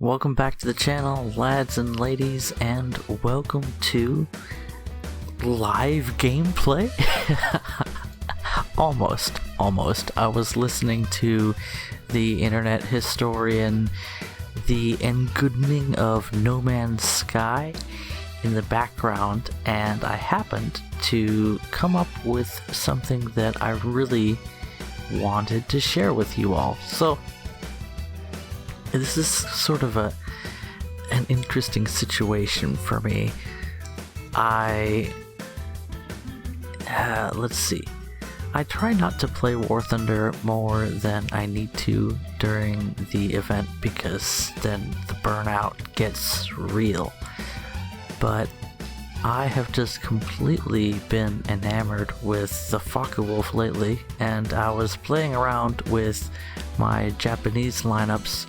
Welcome back to the channel, lads and ladies, and welcome to live gameplay. Almost. I was listening to the internet historian, the engoodening of No Man's Sky in the background, and I happened to come up with something that I really wanted to share with you all. So this is sort of an interesting situation for me. Let's see. I try not to play War Thunder more than I need to during the event because then the burnout gets real. But I have just completely been enamored with the Sushi-Wulf lately, and I was playing around with my Japanese lineups,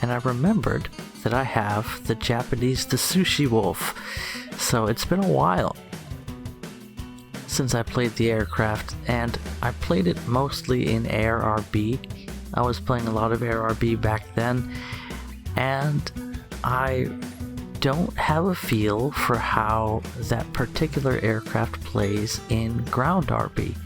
and I remembered that I have the Sushi-Wulf. So it's been a while since I played the aircraft, and I played it mostly in AirRB. I was playing a lot of AirRB back then, and I don't have a feel for how that particular aircraft plays in ground RB.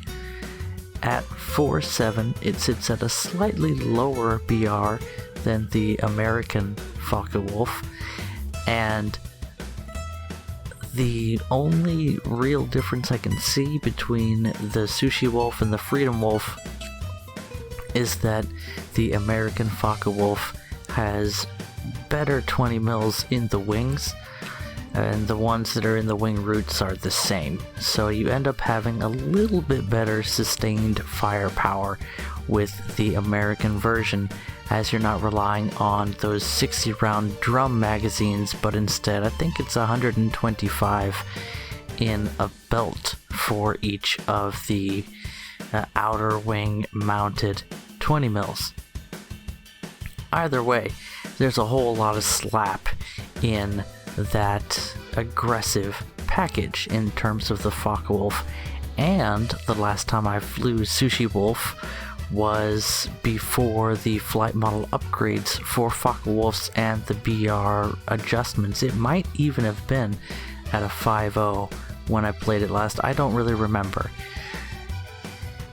At 4.7, it sits at a slightly lower BR than the American Sushi-Wulf, and the only real difference I can see between the Sushi-Wulf and the Freedom-Wulf is that the American Sushi-Wulf has better 20 mils in the wings, and the ones that are in the wing roots are the same. So you end up having a little bit better sustained firepower with the American version, as you're not relying on those 60 round drum magazines, but instead I think it's 125 in a belt for each of the outer wing mounted 20 mils. Either way, there's a whole lot of slap in that aggressive package in terms of the Sushi-Wulf, and the last time I flew Sushi-Wulf was before the flight model upgrades for Sushi-Wulfs and the BR adjustments. It might even have been at a 5.0 when I played it last. I don't really remember.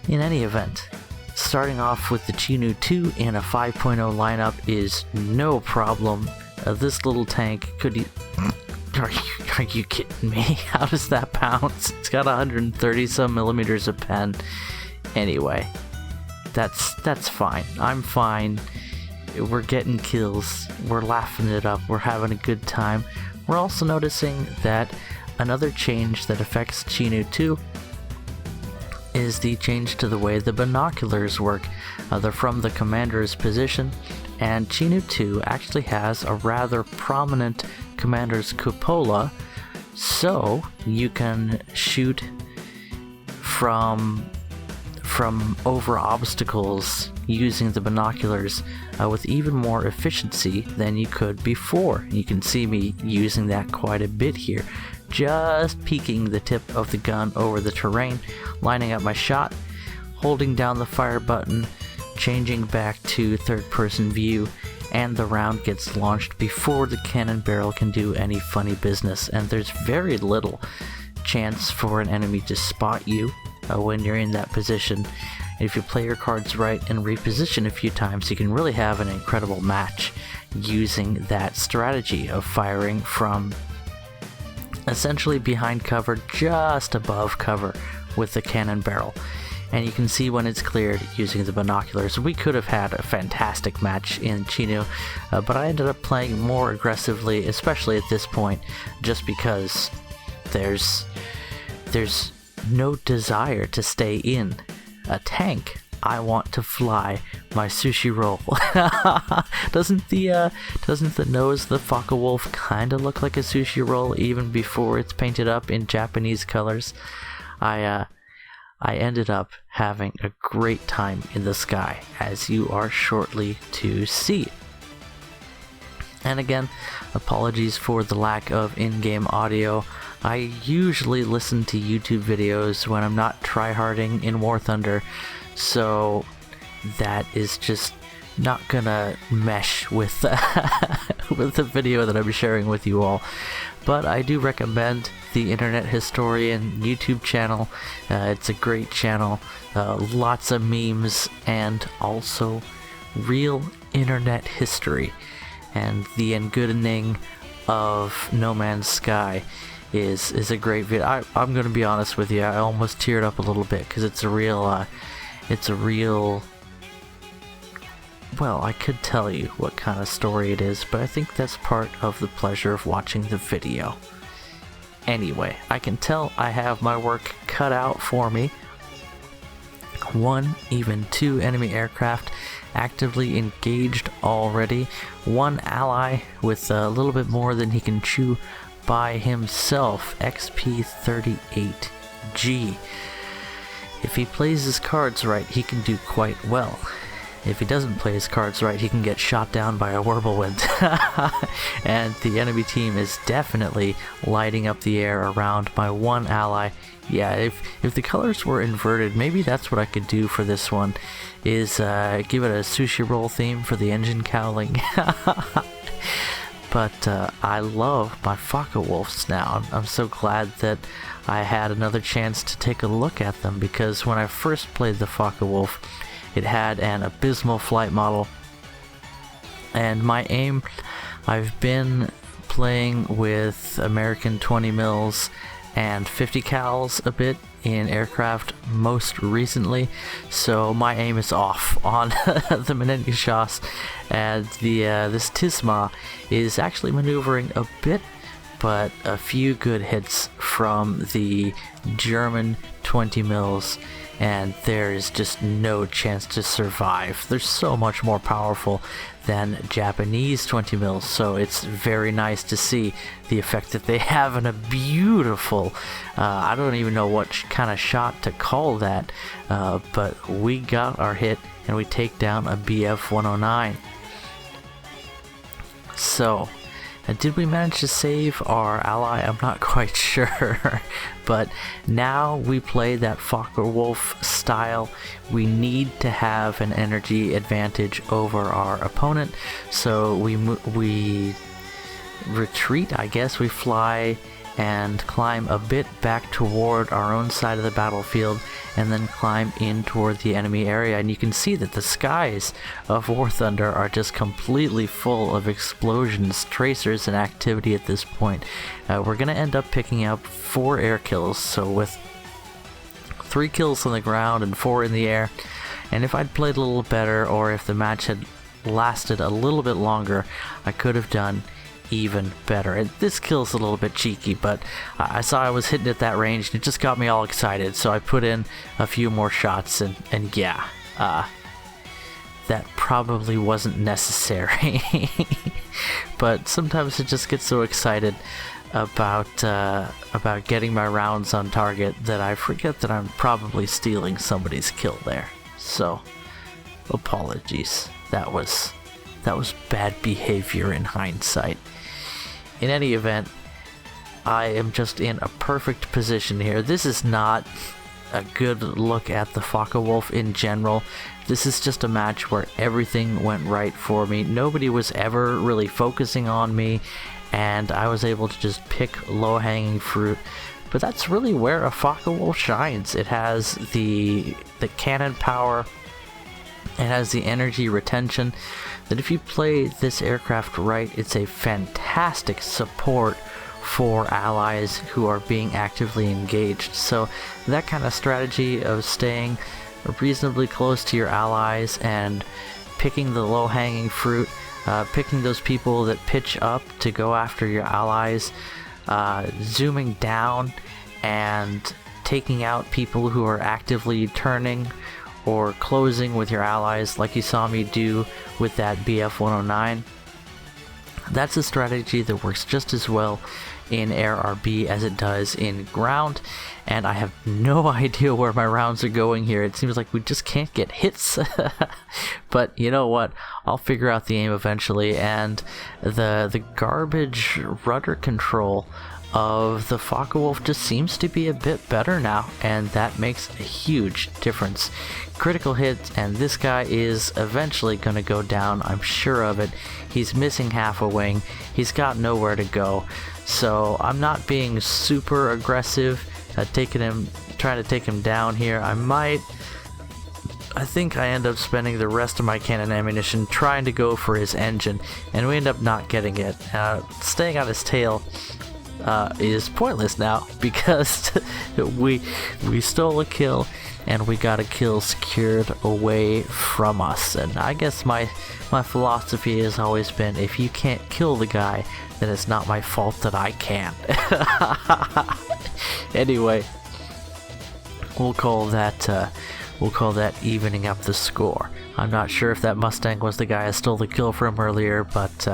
In any event, starting off with the Chinook 2 in a 5.0 lineup is no problem. This little tank could... Are you kidding me? How does that bounce? It's got 130 some millimeters of pen. Anyway, that's fine. I'm fine. We're getting kills. We're laughing it up. We're having a good time. We're also noticing that another change that affects Chinook 2 is the change to the way the binoculars work. They're from the commander's position, and Chinook 2 actually has a rather prominent commander's cupola, so you can shoot from over obstacles using the binoculars with even more efficiency than you could before. You can see me using that quite a bit here, just peeking the tip of the gun over the terrain, lining up my shot, holding down the fire button, changing back to third-person view, and the round gets launched before the cannon barrel can do any funny business, and there's very little chance for an enemy to spot you when you're in that position. If you play your cards right and reposition a few times, you can really have an incredible match using that strategy of firing from essentially behind cover, just above cover with the cannon barrel. And you can see when it's cleared using the binoculars. We could have had a fantastic match in Chinook, but I ended up playing more aggressively, especially at this point, just because there's no desire to stay in a tank. I want to fly my sushi roll. Doesn't the nose of the Sushi-Wulf kind of look like a sushi roll even before it's painted up in Japanese colors? I ended up having a great time in the sky, as you are shortly to see. And again, apologies for the lack of in-game audio. I usually listen to YouTube videos when I'm not tryharding in War Thunder, so that is just not gonna mesh with with the video that I'm sharing with you all. But I do recommend the Internet Historian YouTube channel. It's a great channel, lots of memes, and also real internet history. And the engoodening of No Man's Sky is a great video. I'm gonna be honest with you, I almost teared up a little bit because it's a real, well, I could tell you what kind of story it is, but I think that's part of the pleasure of watching the video. Anyway, I can tell I have my work cut out for me. 1, even 2 enemy aircraft actively engaged already. 1 ally with a little bit more than he can chew by himself, XP38G. If he plays his cards right, he can do quite well. If he doesn't play his cards right, he can get shot down by a whirlwind. And the enemy team is definitely lighting up the air around my 1 ally. Yeah, if the colors were inverted, maybe that's what I could do for this one, is give it a sushi roll theme for the engine cowling. But I love my Focke-Wulfs now. I'm so glad that I had another chance to take a look at them, because when I first played the Focke-Wulf, it had an abysmal flight model, and my aim, I've been playing with American 20 mils and 50 cals a bit in aircraft most recently, so my aim is off on the Menengeschoss, and this Tisma is actually maneuvering a bit, but a few good hits from the German 20 mils, and there is just no chance to survive. They're so much more powerful than Japanese 20 mils, so it's very nice to see the effect that they have in a beautiful, I don't even know what kind of shot to call that, but we got our hit and we take down a BF-109. So, did we manage to save our ally? I'm not quite sure. But now we play that Focke-Wulf style. We need to have an energy advantage over our opponent. So we retreat, I guess. We fly and climb a bit back toward our own side of the battlefield, and then climb in toward the enemy area. And you can see that the skies of War Thunder are just completely full of explosions, tracers, and activity at this point. We're going to end up picking up 4 air kills, so with 3 kills on the ground and 4 in the air. And if I'd played a little better, or if the match had lasted a little bit longer, I could have done even better. And this kill's a little bit cheeky, but I saw I was hitting at that range and it just got me all excited, so I put in a few more shots, and yeah, that probably wasn't necessary. But sometimes I just get so excited about getting my rounds on target that I forget that I'm probably stealing somebody's kill there. So apologies, that was bad behavior in hindsight. In any event, I am just in a perfect position here. This is not a good look at the Focke-Wulf in general. This is just a match where everything went right for me. Nobody was ever really focusing on me, and I was able to just pick low-hanging fruit. But that's really where a Focke-Wulf shines. It has the cannon power, it has the energy retention, that if you play this aircraft right, it's a fantastic support for allies who are being actively engaged. So that kind of strategy of staying reasonably close to your allies and picking the low-hanging fruit, picking those people that pitch up to go after your allies, zooming down and taking out people who are actively turning or closing with your allies, like you saw me do with that BF-109. That's a strategy that works just as well in Air RB as it does in ground, and I have no idea where my rounds are going here. It seems like we just can't get hits. But you know what? I'll figure out the aim eventually, and the garbage rudder control of the Focke-Wulf just seems to be a bit better now, and that makes a huge difference. Critical hits, and this guy is eventually going to go down, I'm sure of it. He's missing half a wing, he's got nowhere to go, so I'm not being super aggressive at trying to take him down here. I think I end up spending the rest of my cannon ammunition trying to go for his engine, and we end up not getting it. Staying on his tail is pointless now, because we stole a kill and we got a kill secured away from us. And I guess my philosophy has always been, if you can't kill the guy, then it's not my fault that I can't. Anyway, we'll call that evening up the score. I'm not sure if that Mustang was the guy I stole the kill from earlier, but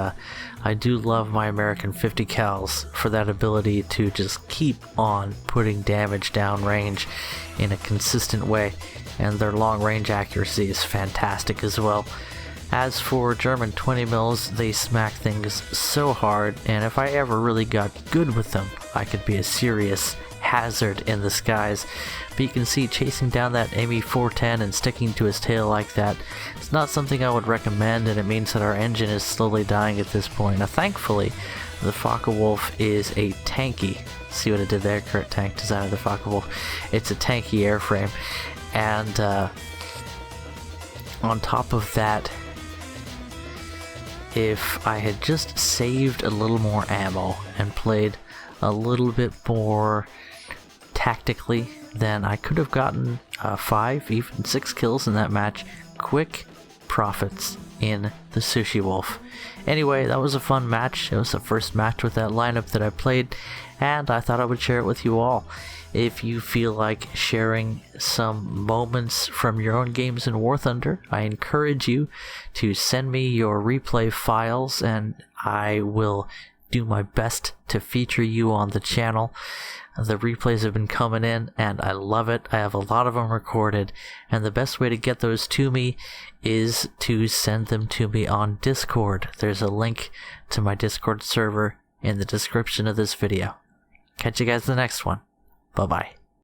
I do love my American 50 cals for that ability to just keep on putting damage down range in a consistent way, and their long range accuracy is fantastic as well. As for German 20 mils, they smack things so hard, and if I ever really got good with them, I could be a serious hazard in the skies. But you can see, chasing down that ME410 and sticking to his tail like that, it's not something I would recommend, and it means that our engine is slowly dying at this point. Now thankfully, the Focke-Wulf is a tanky, see what I did there, correct tank design of the Focke-Wulf, it's a tanky airframe, and on top of that, if I had just saved a little more ammo and played a little bit more tactically, then I could have gotten 5, even 6 kills in that match. Quick profits in the Sushi-Wulf. Anyway, that was a fun match. It was the first match with that lineup that I played, and I thought I would share it with you all. If you feel like sharing some moments from your own games in War Thunder, I encourage you to send me your replay files, and I will do my best to feature you on the channel. The replays have been coming in, and I love it. I have a lot of them recorded, and the best way to get those to me is to send them to me on Discord. There's a link to my Discord server in the description of this video. Catch you guys in the next one. Bye-bye.